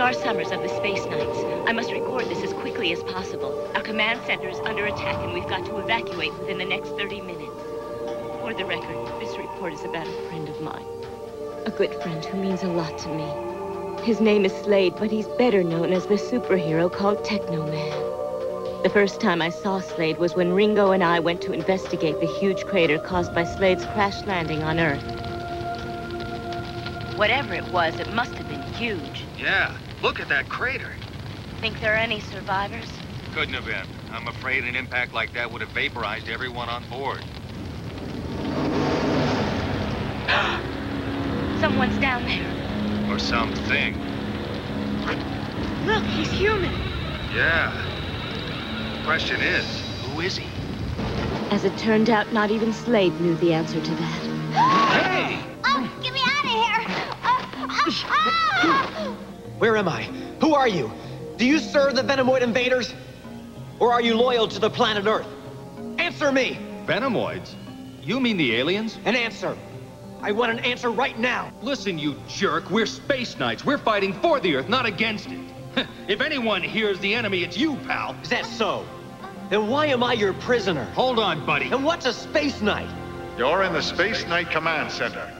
Star Summers of the Space Knights. I must record this as quickly as possible. Our command center is under attack, and we've got to evacuate within the next 30 minutes. For the record, this report is about a friend of mine. A good friend who means a lot to me. His name is Slade, but he's better known as the superhero called Teknoman. The first time I saw Slade was when Ringo and I went to investigate the huge crater caused by Slade's crash landing on Earth. Whatever it was, it must have been huge. Yeah, look at that crater. Think there are any survivors? Couldn't have been. I'm afraid an impact like that would have vaporized everyone on board. Someone's down there. Or something. Look, he's human. Yeah. Question is, who is he? As it turned out, not even Slade knew the answer to that. Hey! Oh, get me out of here! Where am I? Who are you? Do you serve the Venomoid invaders? Or are you loyal to the planet Earth? Answer me! Venomoids? You mean the aliens? An answer. I want an answer right now. Listen, you jerk. We're Space Knights. We're fighting for the Earth, not against it. If anyone here's the enemy, it's you, pal. Is that so? Then why am I your prisoner? Hold on, buddy. And what's a Space Knight? You're in the Space Knight Command Center,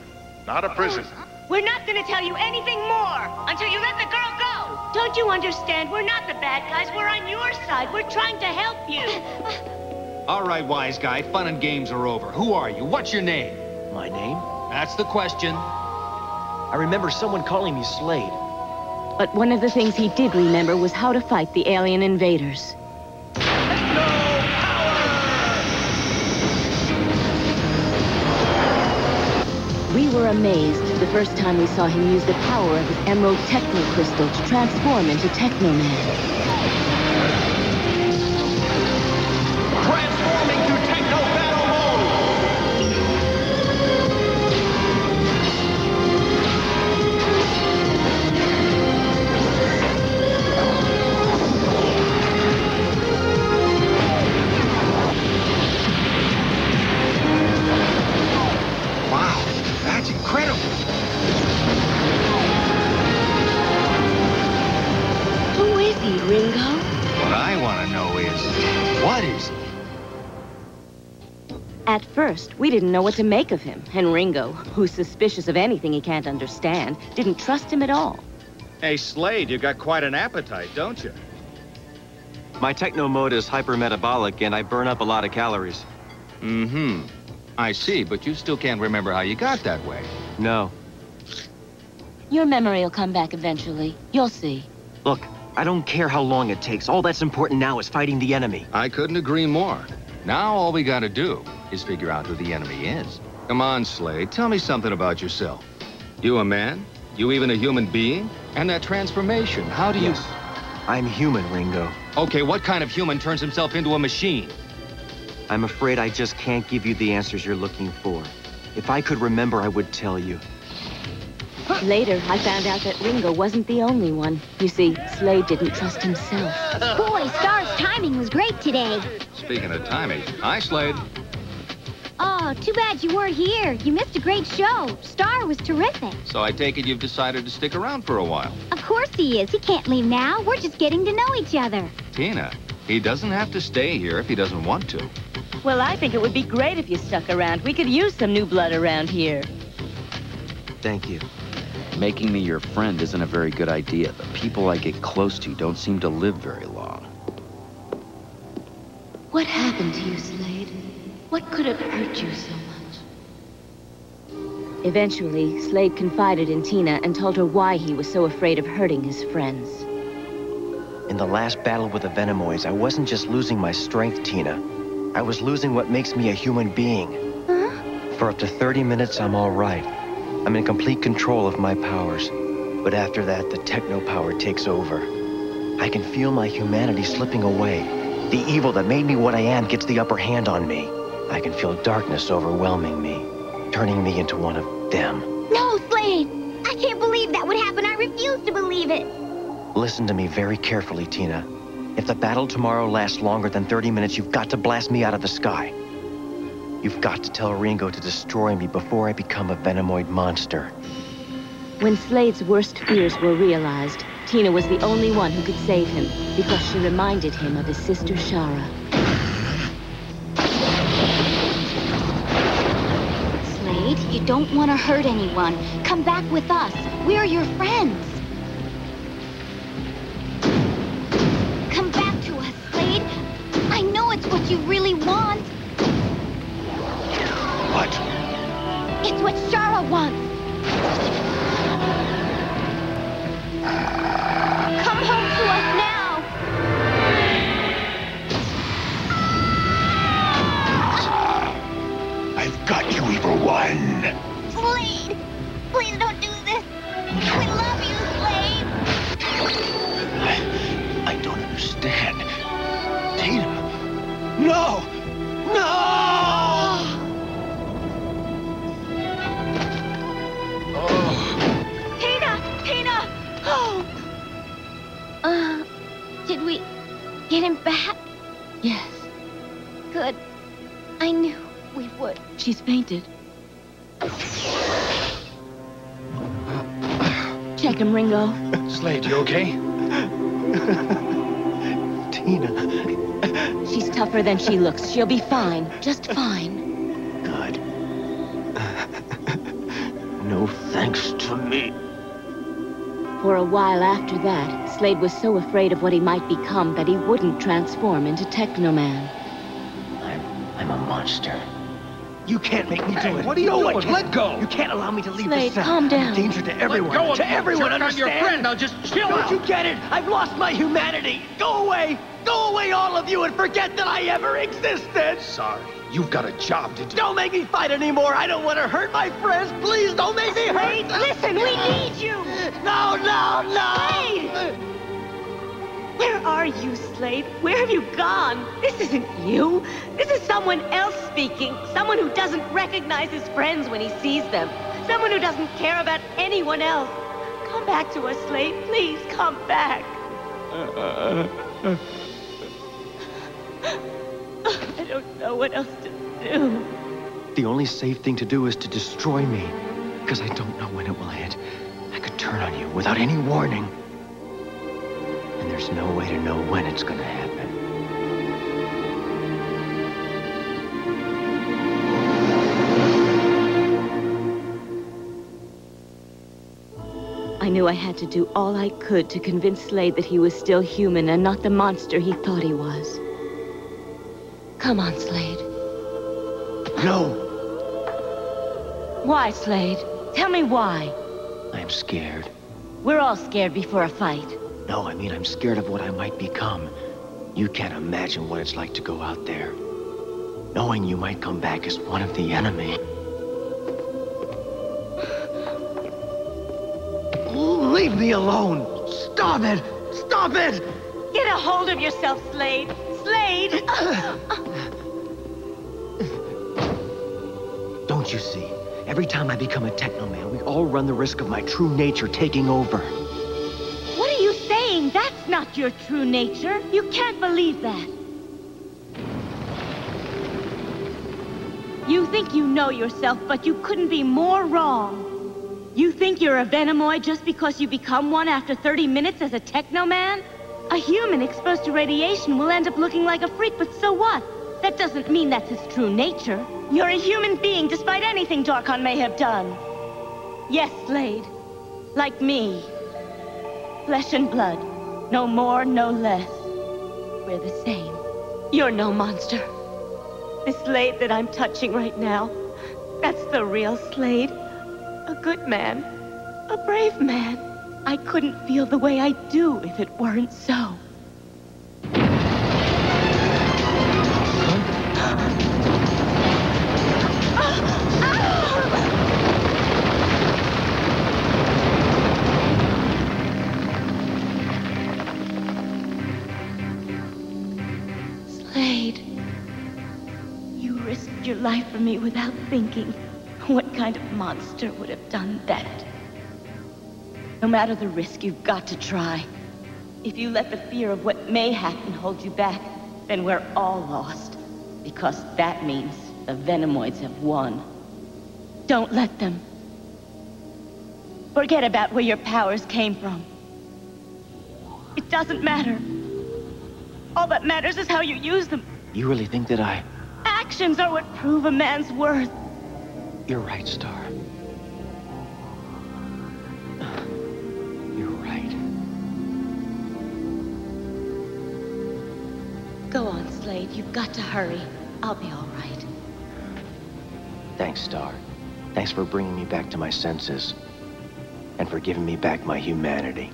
not a prison. We're not going to tell you anything more until you let the girl go. Don't you understand? We're not the bad guys. We're on your side. We're trying to help you. All right, wise guy. Fun and games are over. Who are you? What's your name? My name? That's the question. I remember someone calling me Slade. But one of the things he did remember was how to fight the alien invaders. We were amazed the first time we saw him use the power of his emerald techno crystal to transform into Teknoman. Transforming to Techno Battle Mode! Wow, that's incredible. Who is he, Ringo? What I want to know is, what is he? At first, we didn't know what to make of him, and Ringo, who's suspicious of anything he can't understand, didn't trust him at all. Hey, Slade, you got quite an appetite, don't you? My techno mode is hypermetabolic, and I burn up a lot of calories. Mm-hmm. I see, but you still can't remember how you got that way. No. Your memory will come back eventually. You'll see. Look, I don't care how long it takes. All that's important now is fighting the enemy. I couldn't agree more. Now all we gotta do is figure out who the enemy is. Come on, Slade, tell me something about yourself. You a man? You even a human being? And that transformation, how do you... Yes. I'm human, Ringo. Okay, what kind of human turns himself into a machine? I'm afraid I just can't give you the answers you're looking for. If I could remember, I would tell you. Later, I found out that Ringo wasn't the only one. You see, Slade didn't trust himself. Boy, Star's timing was great today. Speaking of timing, hi, Slade. Oh, too bad you weren't here. You missed a great show. Star was terrific. So I take it you've decided to stick around for a while. Of course he is. He can't leave now. We're just getting to know each other. Tina, he doesn't have to stay here if he doesn't want to. Well, I think it would be great if you stuck around. We could use some new blood around here. Thank you. Making me your friend isn't a very good idea. The people I get close to don't seem to live very long. What happened to you, Slade? What could have hurt you so much? Eventually, Slade confided in Tina and told her why he was so afraid of hurting his friends. In the last battle with the Venomoids, I wasn't just losing my strength, Tina. I was losing what makes me a human being. Huh? For up to 30 minutes, I'm all right. I'm in complete control of my powers. But after that, the techno power takes over. I can feel my humanity slipping away. The evil that made me what I am gets the upper hand on me. I can feel darkness overwhelming me, turning me into one of them. No, Slade! I can't believe that would happen. I refuse to believe it. Listen to me very carefully, Tina. If the battle tomorrow lasts longer than 30 minutes, you've got to blast me out of the sky. You've got to tell Ringo to destroy me before I become a Venomoid monster. When Slade's worst fears were realized, Tina was the only one who could save him, because she reminded him of his sister Shara. Slade, you don't want to hurt anyone. Come back with us. We're your friends. Come back to us, Slade. I know it's what you really want. What? It's what Shara wants. Come home to us now. I've got you, evil one. Slade, please don't do this. We love you, Slade. I don't understand. Tina! No! No! Tina! Oh! Did we get him back? Yes, Good. I knew we would. she's fainted. Check him, Ringo. Slade, you okay? Tina. She's tougher than she looks. She'll be fine. Just fine. Good. No thanks to me. For a while after that, Slade was so afraid of what he might become that he wouldn't transform into Teknoman. I'm a monster. You can't make me do it. what are you doing? Let go. You can't allow me to leave Slade, this cell. calm down. I'm a danger to everyone. Let go of to me. everyone, Jerk understand? on your friend. Now just chill Don't out. you get it? I've lost my humanity. Go away. Go away, all of you, and forget that I ever existed. Sorry. You've got a job to do. Don't make me fight anymore. I don't want to hurt my friends. Please don't make me hurt them. Listen, we need you! No, no, no! Slade! Where are you, Slade? Where have you gone? This isn't you. This is someone else speaking. Someone who doesn't recognize his friends when he sees them. Someone who doesn't care about anyone else. Come back to us, Slade. Please, come back. I don't know what else to do. The only safe thing to do is to destroy me, because I don't know when it will hit. I could turn on you without any warning. And there's no way to know when it's gonna happen. I knew I had to do all I could to convince Slade that he was still human and not the monster he thought he was. Come on, Slade. No! Why, Slade? Tell me why. I'm scared. We're all scared before a fight. No, I mean, I'm scared of what I might become. You can't imagine what it's like to go out there. Knowing you might come back as one of the enemy. Leave me alone! Stop it! Stop it! Get a hold of yourself, Slade. Slade! Don't you see? Every time I become a Teknoman, we all run the risk of my true nature taking over. What are you saying? That's not your true nature. You can't believe that. You think you know yourself, but you couldn't be more wrong. You think you're a Venomoid just because you become one after 30 minutes as a Teknoman? A human exposed to radiation will end up looking like a freak, but so what? That doesn't mean that's his true nature. You're a human being despite anything Darkon may have done. Yes, Slade. Like me. Flesh and blood. No more, no less. We're the same. You're no monster. The Slade that I'm touching right now, that's the real Slade. A good man. A brave man. I couldn't feel the way I do if it weren't so. Slade, you risked your life for me without thinking. What kind of monster would have done that? No matter the risk, you've got to try. If you let the fear of what may happen hold you back, then we're all lost. Because that means the Venomoids have won. Don't let them. Forget about where your powers came from. It doesn't matter. All that matters is how you use them. You really think that I... Actions are what prove a man's worth. You're right, Star. You're right. Go on, Slade. You've got to hurry. I'll be all right. Thanks, Star. Thanks for bringing me back to my senses. And for giving me back my humanity.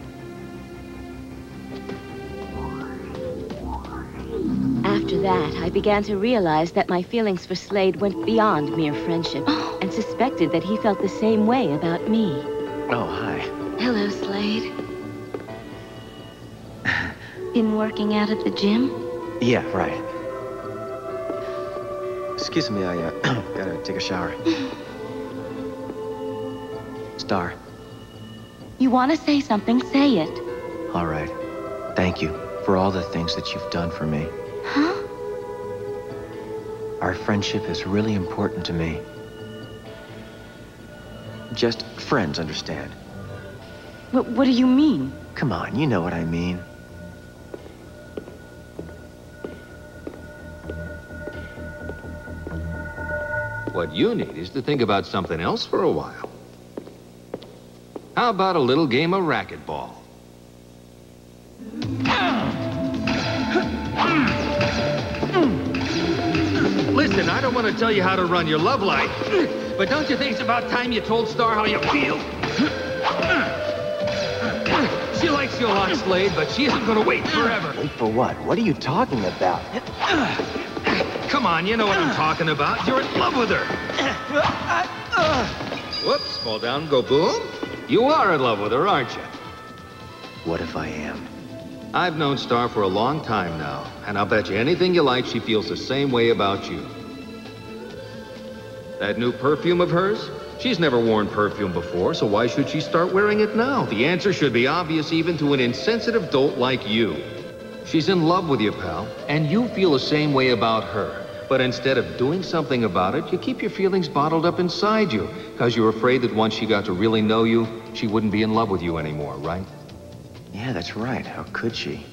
After that, I began to realize that my feelings for Slade went beyond mere friendship, and suspected that he felt the same way about me. Oh, hi. Hello, Slade. Been working out at the gym? Yeah, right. Excuse me, I gotta take a shower. Star. You want to say something, say it. All right. Thank you for all the things that you've done for me. Huh? Our friendship is really important to me. Just friends, understand? What do you mean? Come on, you know what I mean. What you need is to think about something else for a while. How about a little game of racquetball? Listen, I don't want to tell you how to run your love life, but don't you think it's about time you told Star how you feel? She likes you a lot, Slade, but she isn't going to wait forever. Wait for what? What are you talking about? Come on, you know what I'm talking about. You're in love with her. Whoops, fall down, go boom. You are in love with her, aren't you? What if I am? I've known Star for a long time now, and I'll bet you anything you like she feels the same way about you. That new perfume of hers? She's never worn perfume before, so why should she start wearing it now? The answer should be obvious even to an insensitive dolt like you. She's in love with you, pal, and you feel the same way about her. But instead of doing something about it, you keep your feelings bottled up inside you, because you're afraid that once she got to really know you, she wouldn't be in love with you anymore, right? Yeah, that's right. How could she?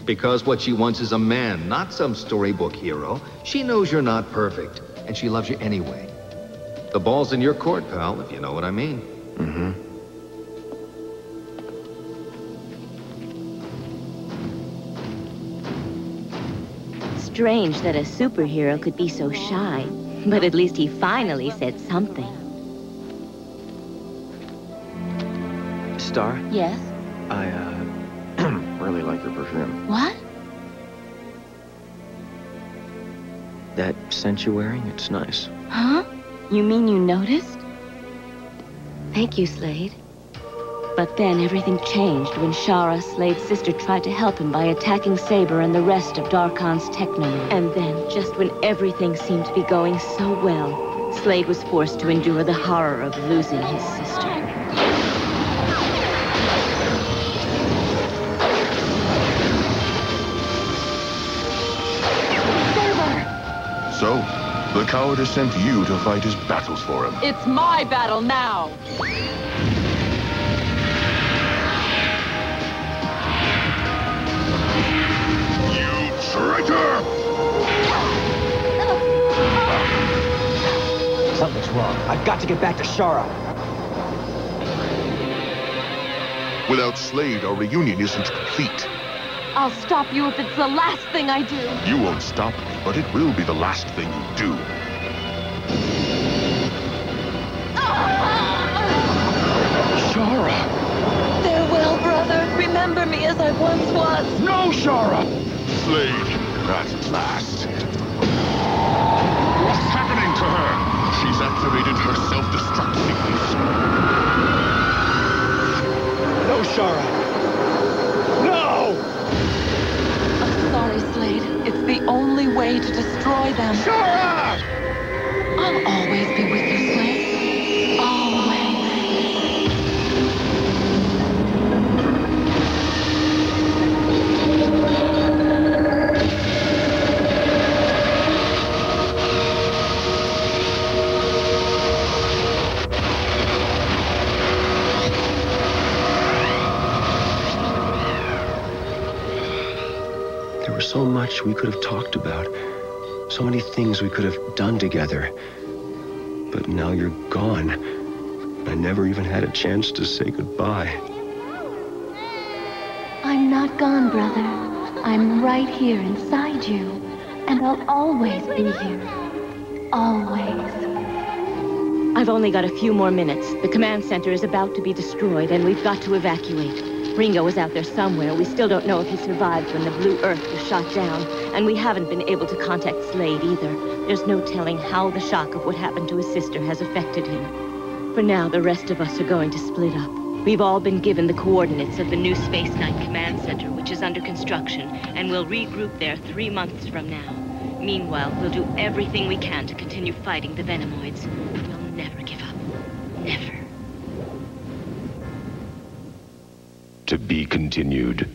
Because what she wants is a man, not some storybook hero. She knows you're not perfect, and she loves you anyway. The ball's in your court, pal, if you know what I mean. Mm-hmm. Strange that a superhero could be so shy, but at least he finally said something. Star? Yes? I, really like your perfume. What? That scent you're wearing, it's nice. Huh? You mean you noticed? Thank you, Slade. But then everything changed when Shara, Slade's sister, tried to help him by attacking Saber and the rest of Darkon's Teknoman. And then, just when everything seemed to be going so well, Slade was forced to endure the horror of losing his sister. So, the coward has sent you to fight his battles for him. It's my battle now! You traitor! Something's wrong. I've got to get back to Shara. Without Slade, our reunion isn't complete. I'll stop you if it's the last thing I do. You won't stop me, but it will be the last thing you do. Shara! Farewell, brother. Remember me as I once was. No, Shara! Slade, at last. What's happening to her? She's activated her self-destruct sequence. No, Shara! No! I'm sorry, Slade. It's the only way to destroy them. Shara! I'll always be with you, Slade. Always. was so much we could have talked about. So many things we could have done together. But now you're gone. I never even had a chance to say goodbye. I'm not gone, brother. I'm right here inside you. And I'll always be here. Always. I've only got a few more minutes. The command center is about to be destroyed, and we've got to evacuate. Ringo is out there somewhere. We still don't know if he survived when the Blue Earth was shot down, and we haven't been able to contact Slade either. There's no telling how the shock of what happened to his sister has affected him. For now, the rest of us are going to split up. We've all been given the coordinates of the new Space Knight Command Center, which is under construction, and we'll regroup there 3 months from now. Meanwhile, we'll do everything we can to continue fighting the Venomoids. We'll never give up. Never. To be continued.